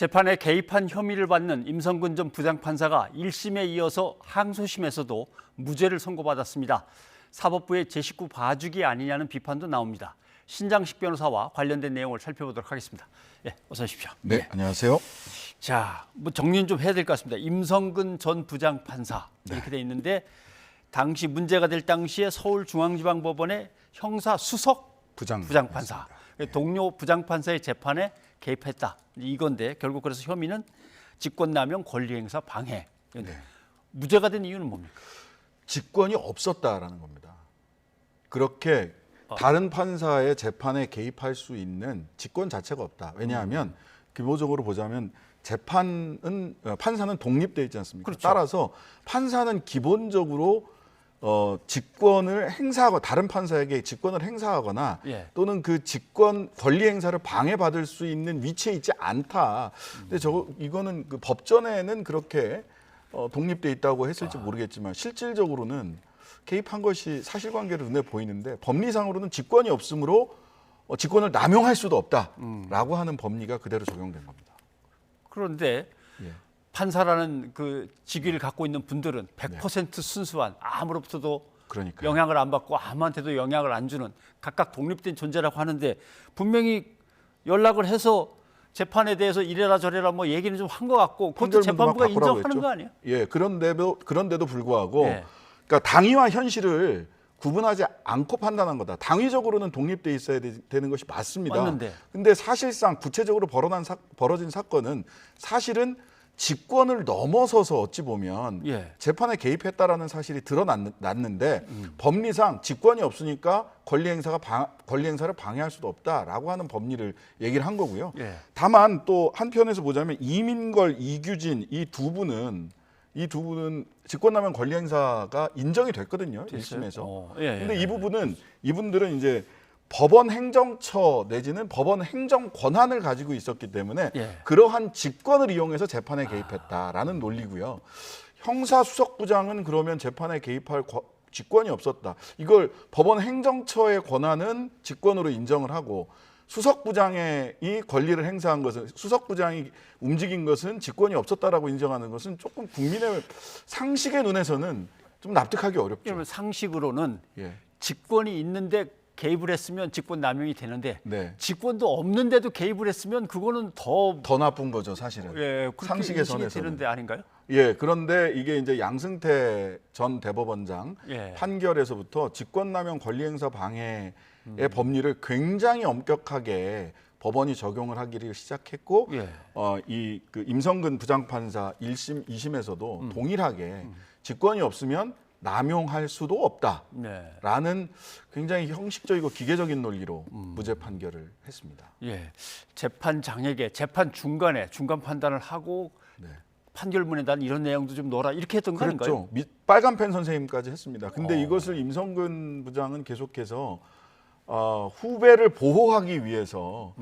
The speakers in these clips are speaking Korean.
재판에 개입한 혐의를 받는 임성근 전 부장판사가 1심에 이어서 항소심에서도 무죄를 선고받았습니다. 사법부의 제19 봐주기 아니냐는 비판도 나옵니다. 신장식 변호사와 관련된 내용을 살펴보도록 하겠습니다. 예, 어서 오십시오. 네, 안녕하세요. 자, 뭐 정리는 좀 해야 될 것 같습니다. 임성근 전 부장판사 이렇게 돼 있는데 당시 문제가 될 당시에 서울중앙지방법원의 형사 수석 부장판사, 동료 부장판사의 재판에 개입했다. 이건데 결국 그래서 혐의는 직권남용 권리행사 방해. 네. 무죄가 된 이유는 뭡니까? 직권이 없었다라는 겁니다. 그렇게 다른 판사의 재판에 개입할 수 있는 직권 자체가 없다. 왜냐하면 기본적으로 보자면 판사는 독립돼 있지 않습니까? 그렇죠. 따라서 판사는 기본적으로 직권을 행사하고 다른 판사에게 직권을 행사하거나 또는 그 직권 권리 행사를 방해받을 수 있는 위치에 있지 않다. 근데 이거는 그 법전에는 그렇게 독립돼 있다고 했을지 모르겠지만 실질적으로는 개입한 것이 사실관계로 눈에 보이는데 법리상으로는 직권이 없으므로 직권을 남용할 수도 없다라고 하는 법리가 그대로 적용된 겁니다. 그런데 판사라는 그 직위를 갖고 있는 분들은 100% 순수한 아무로부터도 그러니까요. 영향을 안 받고 아무한테도 영향을 안 주는 각각 독립된 존재라고 하는데 분명히 연락을 해서 재판에 대해서 이래라 저래라 뭐 얘기는 좀 한 것 같고 그것도 재판부가 인정하는 거 아니에요? 예, 그런데도 불구하고 그러니까 당위와 현실을 구분하지 않고 판단한 거다. 당위적으로는 독립돼 있어야 되는 것이 맞습니다. 맞는데. 근데 사실상 구체적으로 벌어진 사건은 사실은 직권을 넘어서서 어찌 보면 재판에 개입했다라는 사실이 드러났는데 법리상 직권이 없으니까 권리 행사를 방해할 수도 없다라고 하는 법리를 얘기를 한 거고요. 다만 또 한편에서 보자면 이민걸, 이규진 이 두 분은 직권남용 권리 행사가 인정이 됐거든요. 1심에서. 근데 이분들은 이제 법원 행정처 내지는 법원 행정 권한을 가지고 있었기 때문에 그러한 직권을 이용해서 재판에 개입했다라는 논리고요. 형사 수석부장은 그러면 재판에 개입할 직권이 없었다. 이걸 법원 행정처의 권한은 직권으로 인정을 하고 수석부장의 이 권리를 행사한 것은 수석부장이 움직인 것은 직권이 없었다라고 인정하는 것은 조금 국민의 상식의 눈에서는 좀 납득하기 어렵죠. 그러면 상식으로는 직권이 있는데 개입을 했으면 직권 남용이 되는데 직권도 없는데도 개입을 했으면 그거는 더 나쁜 거죠, 사실은. 상식의 선에서는 되는데 아닌가요? 그런데 이게 이제 양승태 전 대법원장 판결에서부터 직권남용 권리행사 방해의 법리를 굉장히 엄격하게 법원이 적용을 하기를 시작했고 그 임성근 부장판사 1심, 2심에서도 동일하게 직권이 없으면 남용할 수도 없다라는 굉장히 형식적이고 기계적인 논리로 무죄 판결을 했습니다. 재판 장에게 재판 중간에 중간 판단을 하고 판결문에다 이런 내용도 좀 넣어라 이렇게 했던 거 아닌가요? 그렇죠. 빨간펜 선생님까지 했습니다. 근데 이것을 임성근 부장은 계속해서 후배를 보호하기 위해서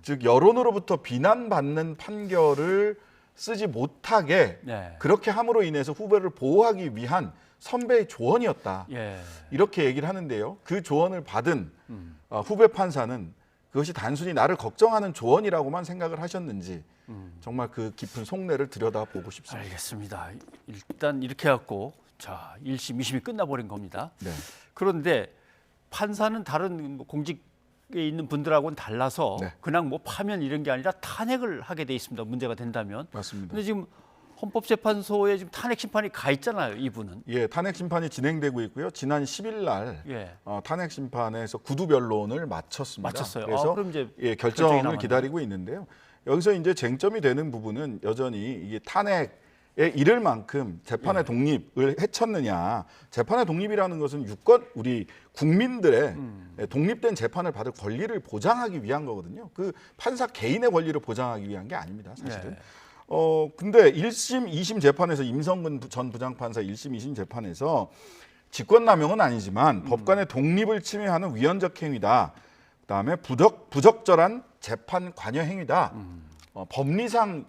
즉 여론으로부터 비난받는 판결을 쓰지 못하게 그렇게 함으로 인해서 후배를 보호하기 위한 선배의 조언이었다. 이렇게 얘기를 하는데요. 그 조언을 받은 후배 판사는 그것이 단순히 나를 걱정하는 조언이라고만 생각을 하셨는지 정말 그 깊은 속내를 들여다보고 싶습니다. 알겠습니다. 일단 이렇게 해갖고 자 1심, 2심이 끝나버린 겁니다. 그런데 판사는 다른 공직에 있는 분들하고는 달라서 그냥 뭐 파면 이런 게 아니라 탄핵을 하게 돼 있습니다. 문제가 된다면. 맞습니다. 근데 지금 헌법재판소에 지금 탄핵 심판이 가 있잖아요, 이분은. 탄핵 심판이 진행되고 있고요. 지난 10일 날 탄핵 심판에서 구두 변론을 마쳤습니다. 그래서 그럼 이제 결정을 기다리고 있는데요. 여기서 이제 쟁점이 되는 부분은 여전히 이게 탄핵에 이를 만큼 재판의 독립을 해쳤느냐. 재판의 독립이라는 것은 우리 국민들의 독립된 재판을 받을 권리를 보장하기 위한 거거든요. 그 판사 개인의 권리를 보장하기 위한 게 아닙니다, 사실은. 근데 1심, 2심 재판에서 임성근 전 부장판사 1심, 2심 재판에서 직권남용은 아니지만 법관의 독립을 침해하는 위헌적 행위다. 그다음에 부적절한 재판 관여 행위다. 법리상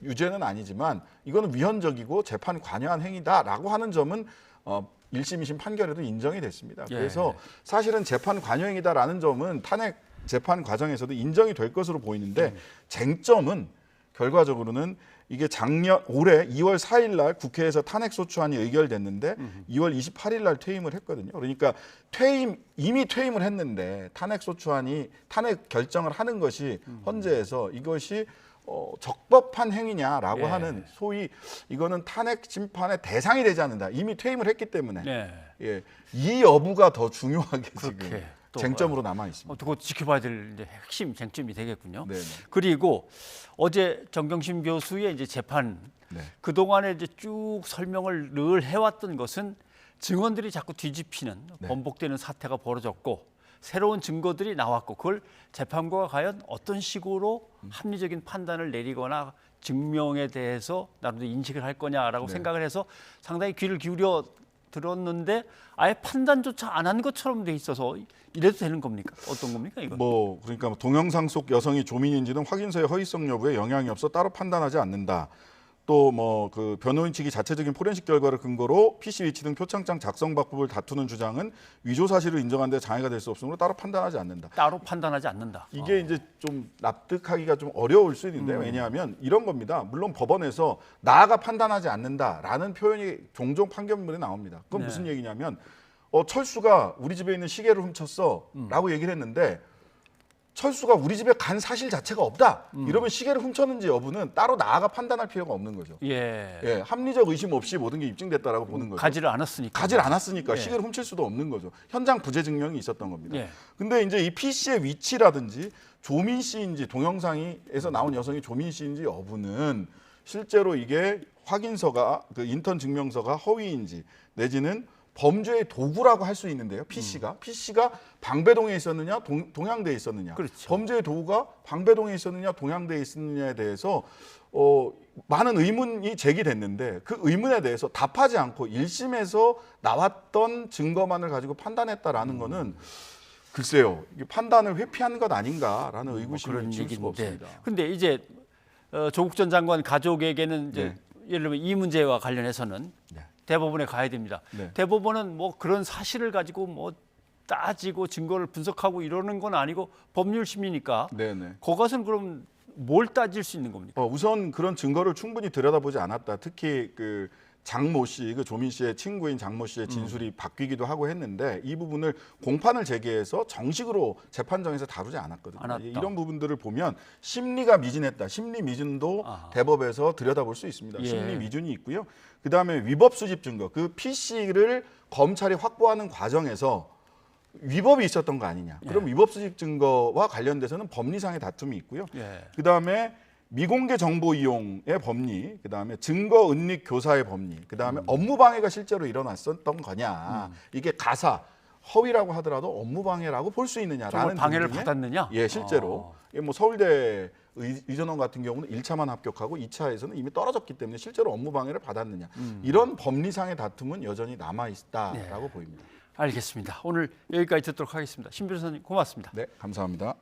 유죄는 아니지만 이거는 위헌적이고 재판 관여한 행위다라고 하는 점은 1심, 2심 판결에도 인정이 됐습니다. 그래서 사실은 재판 관여 행위다라는 점은 탄핵 재판 과정에서도 인정이 될 것으로 보이는데 쟁점은 결과적으로는 이게 올해 2월 4일 날 국회에서 탄핵 소추안이 의결됐는데 2월 28일 날 퇴임을 했거든요. 그러니까 이미 퇴임을 했는데 탄핵 결정을 하는 것이 헌재에서 이것이 적법한 행위냐라고 예. 하는 소위 이거는 탄핵 심판의 대상이 되지 않는다. 이미 퇴임을 했기 때문에 예, 이 여부가 더 중요하게 지금 쟁점으로 남아 있습니다. 그거 지켜봐야 될 이제 핵심 쟁점이 되겠군요. 네네. 그리고 어제 정경심 교수의 이제 재판 그 동안에 이제 쭉 설명을 늘 해왔던 것은 증언들이 자꾸 뒤집히는 번복되는 사태가 벌어졌고 새로운 증거들이 나왔고 그걸 재판부가 과연 어떤 식으로 합리적인 판단을 내리거나 증명에 대해서 나름대로 인식을 할 거냐라고 생각을 해서 상당히 귀를 기울여 들었는데 아예 판단조차 안 한 것처럼 돼 있어서 이래도 되는 겁니까? 어떤 겁니까 이거? 그러니까 동영상 속 여성이 조민인지는 확인서의 허위성 여부에 영향이 없어 따로 판단하지 않는다. 또 그 변호인 측이 자체적인 포렌식 결과를 근거로 PC 위치 등 표창장 작성 방법을 다투는 주장은 위조 사실을 인정하는 데 장애가 될 수 없으므로 따로 판단하지 않는다. 따로 판단하지 않는다. 이게 이제 좀 납득하기가 좀 어려울 수 있는데 왜냐하면 이런 겁니다. 물론 법원에서 나아가 판단하지 않는다라는 표현이 종종 판결문에 나옵니다. 그건 무슨 얘기냐면 철수가 우리 집에 있는 시계를 훔쳤어라고 얘기를 했는데 철수가 우리 집에 간 사실 자체가 없다. 이러면 시계를 훔쳤는지 여부는 따로 나아가 판단할 필요가 없는 거죠. 예. 합리적 의심 없이 모든 게 입증됐다라고 보는 거죠. 가지를 않았으니까. 시계를 훔칠 수도 없는 거죠. 현장 부재 증명이 있었던 겁니다. 예. 근데 이제 이 PC의 위치라든지 조민 씨인지 동영상에서 나온 여성이 조민 씨인지 여부는 실제로 이게 확인서가 그 인턴 증명서가 허위인지 내지는 범죄의 도구라고 할 수 있는데요. PC가 방배동에 있었느냐 동양대에 있었느냐. 그렇죠. 범죄의 도구가 방배동에 있었느냐 동양대에 있었느냐에 대해서 많은 의문이 제기됐는데 그 의문에 대해서 답하지 않고 1심에서 나왔던 증거만을 가지고 판단했다라는 거는 글쎄요. 이게 판단을 회피한 것 아닌가라는 의구심을 지울 수가 없습니다. 근데 이제 조국 전 장관 가족에게는 이제 예를 들면 이 문제와 관련해서는 대법원에 가야 됩니다. 대법원은 뭐 그런 사실을 가지고 뭐 따지고 증거를 분석하고 이러는 건 아니고 법률 심리니까 그것은 그럼 뭘 따질 수 있는 겁니까? 우선 그런 증거를 충분히 들여다보지 않았다. 특히 그 장모 씨, 그 조민 씨의 친구인 장모 씨의 진술이 바뀌기도 하고 했는데 이 부분을 공판을 제기해서 정식으로 재판정에서 다루지 않았거든요. 이런 부분들을 보면 심리가 미진했다. 심리 미진도 대법에서 들여다볼 수 있습니다. 심리 미준이 있고요. 그다음에 위법 수집 증거, 그 PC를 검찰이 확보하는 과정에서 위법이 있었던 거 아니냐. 그럼 위법 수집 증거와 관련돼서는 법리상의 다툼이 있고요. 그다음에 미공개 정보 이용의 법리, 그다음에 증거 은닉 교사의 법리, 그다음에 업무 방해가 실제로 일어났었던 거냐. 이게 가사, 허위라고 하더라도 업무 방해라고 볼 수 있느냐라는 방해를 받았느냐? 예, 실제로. 뭐 서울대 의전원 같은 경우는 1차만 합격하고 2차에서는 이미 떨어졌기 때문에 실제로 업무 방해를 받았느냐. 이런 법리상의 다툼은 여전히 남아 있다라고 보입니다. 알겠습니다. 오늘 여기까지 듣도록 하겠습니다. 신 변호사님 고맙습니다. 네, 감사합니다.